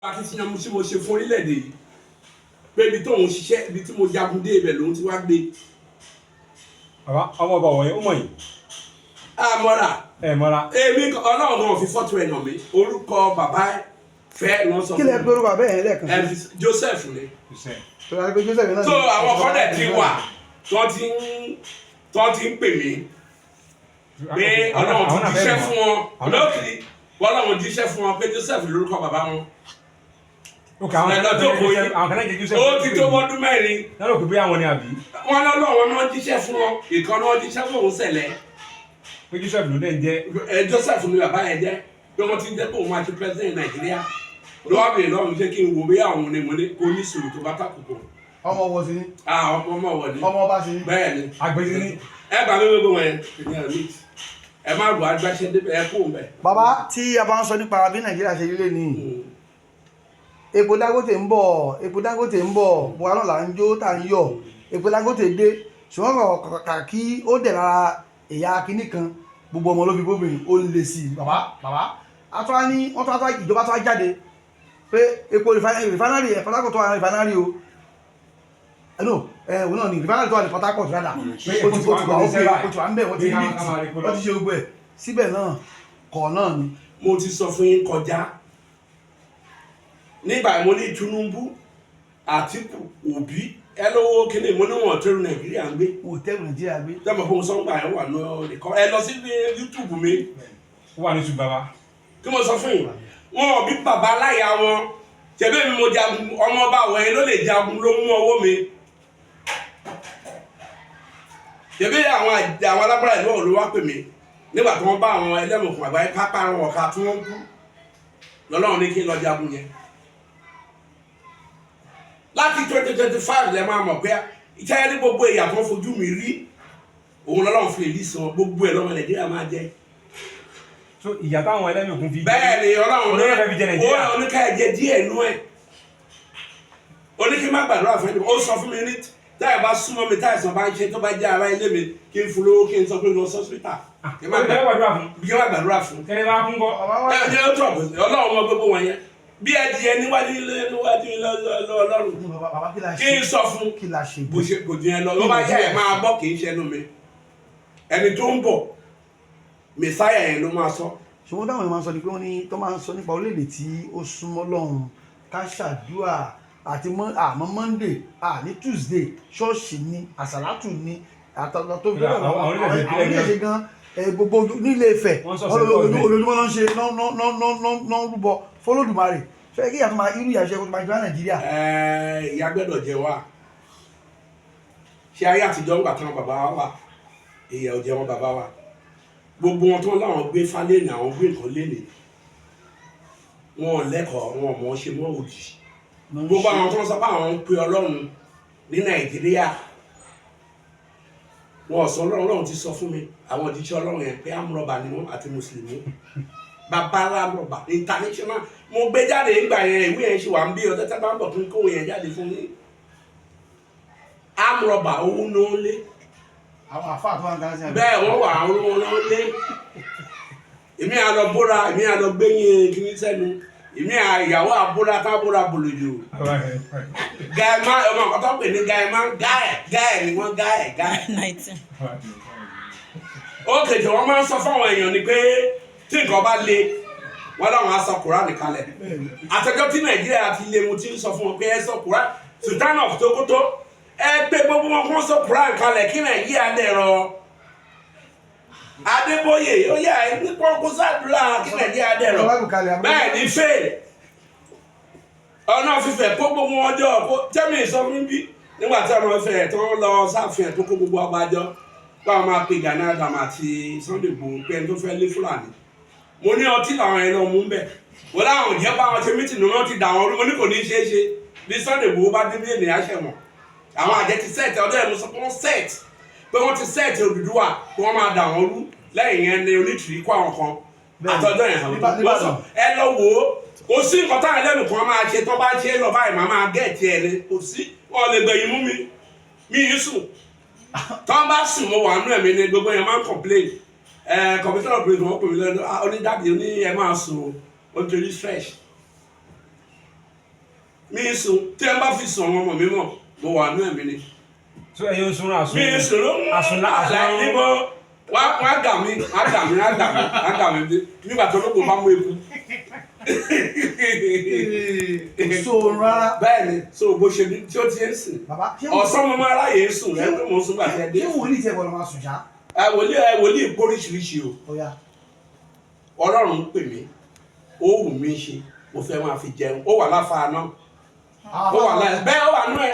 akitiyan mo ṣe fún orílẹ̀-èdè yìí pé ibi tó ń ṣiṣẹ́ ibi tí mo jagun dé ibẹ̀ lòun ti wá gbé. bàbá ọmọ ọba wọ̀nyí ó mọ̀ yìí. mọ́ra mọ́ra. èmi ọlọ́run náà fi fọ́tò ẹ̀ nà mí orúkọ bàbá fẹ́ lọ sọ fún mi. kí lẹ gbé orúkọ abẹ́ yẹn lẹ́ẹ̀kan. Joseph ni. so so àwọn kan dẹ̀ ti wà tó ti ń pè mí pé ọlọ́run ti jíṣẹ́ fún wọn lókìrí ọlọ́run jíṣẹ́ fún wọn pé Joseph lórúkọ bàbá wọn. ó ti tó wọ́dún mẹ́rin. lọ́dọ̀ pé bí àwọn ni àbí. wọ́n lọ́wọ́ náà jíṣẹ́ fún wọn ìkan náà jíṣẹ́ fún òun ṣẹlẹ̀. pé Joseph ló dẹ̀ ń jẹ́. Joseph ni bàbá yẹn jẹ́ pé wọ́n ti ń jẹ́ pé òun máa ti president Nàìjíríà lọ́wọ́ bèèrè lọ́run jẹ́ kí n wo bí àwọn ni mo ní kó ní sùúrù tó bá tàkùkù. ọmọ wo sí ni. ọmọ wọ ni. ọmọ ọba sí ni. bẹ́ẹ̀ ni. àgbèsí ni. ẹ bá mi gbogbo wọn yẹn ẹ má gbọ́ agbáṣẹ́ débẹ̀ ẹ kó mbẹ̀. bàbá tí a bá ń sọ nípa bí Nàìjíríà ṣe rílé ni epo Dangote ń bọ̀ buhari là ń jó tá ń yọ epo Dangote dé ṣùgbọ́n kàkà kí ó dẹ̀ lára ẹ̀yà kínní kan gbogbo ọmọ ló fi bóbìnrin ó lè sí i bàbá atúwá ní wọ́n tó ìjọba tó wá jáde pé epo rìfánárì ẹ̀ Port Harcourt tó wà ní rìfánárì o òun náà ni rìfánárì tó wà ní Port Harcourt rádà ó ti wà ń bẹ̀ wọ́n ti rí wọ́n ti ṣe gbogbo ẹ̀ síbẹ̀ náà kọ̀ náà ni. mo ti sọ fún yín kọjá nígbà mo ní Tinubu Àtíkù Òbí ẹ lówó kíni mo ní wọn tẹrù Nàìjíríà ń gbé. wò tẹrù Nàìjíríà gbé. jẹ́mọ̀ fún sọ́ngbà ẹ̀ wà lórí kọ́ ẹ lọ sí YouTube mi. ó wà ní YouTube bàbá. kí mo sọ fún yín wọn ò bí bàbá aláya wọn tẹ̀bí mi mo jagun ọmọ ọba wọ̀nyí ló lè jagun ló mú ọwọ́ mi. tẹ̀bí àwọn alágbára ìlú ọ̀hún ló wá pè mí nígbà tí wọ́n bá àwọn ẹlẹ́mọ̀kùn àgbáyé pápá àwọn ọ̀ka tí wọ́n kú lọ́lọ́run ní kí n lọ jagun yẹn. láti 2025 lẹ́ máa mọ̀ pé ìtẹ́yẹ ní gbogbo èyà tó fojú mi rí òun lọ́lọ́run fi èlì sàn gbogbo ẹ̀ lọ́mọ Nàìjíríà máa jẹ́. so ìyà táwọn ẹlẹ́mọ̀kùn fi. bẹ́ẹ̀ ni ọlọ́run Nàìjíríà. oníkàyẹ̀jẹ̀ díẹ̀ nú ẹ̀ oníkí má gbàdúrà fún ẹni ó sọ fún mi ní táyà bá súnmọ́ mi táyà sàn bá ń ṣe tó bá jẹ́ ara ilé mi kí n fún lówó kí n sọ pé lọ sọ́sítà. kí n má gbàdúrà fún. kẹ́lẹ́ bá fún kọ́ ọlọ́run ọmọ gbogbo wọn yẹn bí ẹdìyẹ níwájú Ọlọ́run kí n sọ fún bó ṣe kò dín ẹ lọ ló bá yẹ ẹ máa bọ́ kì í ṣẹnu mi ẹni tó ń bọ̀ mẹsáyà yẹn ló máa sọ. ṣùgbọ́n táwọn èèyàn máa ń sọ ni pé wọ́n ní tó máa ń sọ nípa orílẹ̀-èdè tí ó súnmọ́ lọ́hùn ká ṣàdúrà àti àmọ́ Monday ní Tuesday ṣọ́ọ̀ṣì ni àsàlátù ni àtọ̀tọ̀ tó bẹ̀rẹ̀ àwọn orílẹ̀-èdè gan gbogbo nílé Ifẹ̀ olójúmọ́ ló ń ṣe ló ń rúbọ fọlọ́dùmarè fẹ́ kí ìyàtọ̀ máa irú ìyàṣẹ́ kó máa jẹ́ Nàìjíríà. ìyá gbẹ́dọ̀ jẹ wá ṣé ayé àtijọ́ ń gbà tán bàbá wa wà ìyà ò jẹ wọn bàbá wa gbogbo wọn tó láwọn gbé fálẹ́nì àwọn gbé nǹkan lẹ́nì wọn ò lẹ́kọ̀ọ́ wọn ò mọ̀ ṣe mọ́ òdì gbogbo àwọn tó ń sọ pé àwọn ń pe Ọlọ́run ní Nàìjíríà wọn ò sọ Ọlọ́run ti sọ fún mi àwọn òjíṣẹ́ Ọlọ́run yẹn pé amúrọ̀bà ni wọn àti mùsùlùmí bàbá amúrọ̀bà international mo gbé jáde nígbà yẹn ìwé yẹn ṣe wà ń bí ọjọ́ tẹ́ bá ń bọ̀ fún kówó yẹn jáde fún yín amúrọ̀bà owó náà lé àwọn àfáà tó wà ń dáná sí bẹ́ẹ̀ wọ́n wà àwọn owó náà lé èmi àlọ́ bóra èmi àlọ́ gbẹ̀yìn kìíní sẹ́nu èmi àyàwó àbúrà tábúrà bòlòjò gàìmá ọmọ àkọ́tọ́ pè ní gàìmá gáẹ̀ ni wọ́n gáẹ̀. ó kejì wọ́n máa ń sọ fáwọn èèyàn ni pé tí nǹkan bá le wọ́n láwọn á sọ Kùránì kalẹ̀ àtẹjọ́ tí Nàìjíríà ti le mo ti ń sọ fún wọn pé ẹ sọ Kùránì Sultan of Sokoto ẹ pé gbogbo wọn kó sọ Kùránì kalẹ̀ kí Nàìjíríà dẹ̀rọ Adébóyè ó yà ẹ ní kókó sàdúrà kí Nàìjíríà dẹ̀rọ bẹ́ẹ̀ ní fèèrè ọ̀nà fífẹ̀ kó gbogbo wọn jọ kó jẹ́mi sọ fún bí nígbà tí ọ̀nà fífẹ̀ tó ń lọ sáfihàn tó kó gbogbo abájọ báwọn máa pe Gani Adams àti Sunday Igboho pé ẹni tó fẹ́ lé Fúlàní mo ní ọtí làwọn ẹni ọmú ń bẹ̀ wọ́n láwọn òjẹ́ bá wọn ṣe mítìnì náà ti dà wọn rú mo ní kò ní ṣeé ṣe bí Sunday Igboho bá dé bí ènìyàn ṣẹ̀wọ̀n àwọn àjẹ́ ti sẹ́ẹ̀tì ọdún ẹ̀ mo sọ pé wọ́n sẹ́ẹ̀tì pé wọ́n ti sẹ́ẹ̀tì Odùduwà kí wọ́n máa dà wọn rú lẹ́yìn yẹn ní onítìrí kó àwọn kan àtọ́jọ́ yẹn hàn sọ ẹ lọ wò ó kò sí nǹkan táwọn ẹlẹ́nu kan máa ṣe tó bá ṣe lọ báyìí máa gẹ̀ẹ́tì ẹ̀ ni kò sí wọn lè gbẹ̀yìn mú mi yìí sùn tó ń bá sùn mo wà nú ẹ̀mí ni gbogbo yẹn máa ń complain commissioner of police wọn pè mí lẹ́nu onídàbí ní ẹ máa sùn ó torí stress mi sùn tí ẹ bá fi sùn ọmọ mi mọ̀ mo wà nú ẹ̀mí ni. so ẹ̀yin sun àsun mi sùn ló ń àlàyé níbo wá gà mí nígbà tó lóko bá mú eku. so rárá. bẹ́ẹ̀ni so bó ṣe ní tí ó ti ń sìn ọ̀sán mo máa ráyè sùn lẹ́yìn tó mo sùn gbàtẹ́ dé. ṣé wòlíì tí ẹ gbọ́dọ̀ máa sùn ṣá. wòlíì póríṣiríṣi o ọlọ́run ń pè mí ó wù mí ṣe mo fẹ́ máa fi jẹun ó wà láfa náà ó wà láì bẹ́ẹ̀ ó wà nú ẹ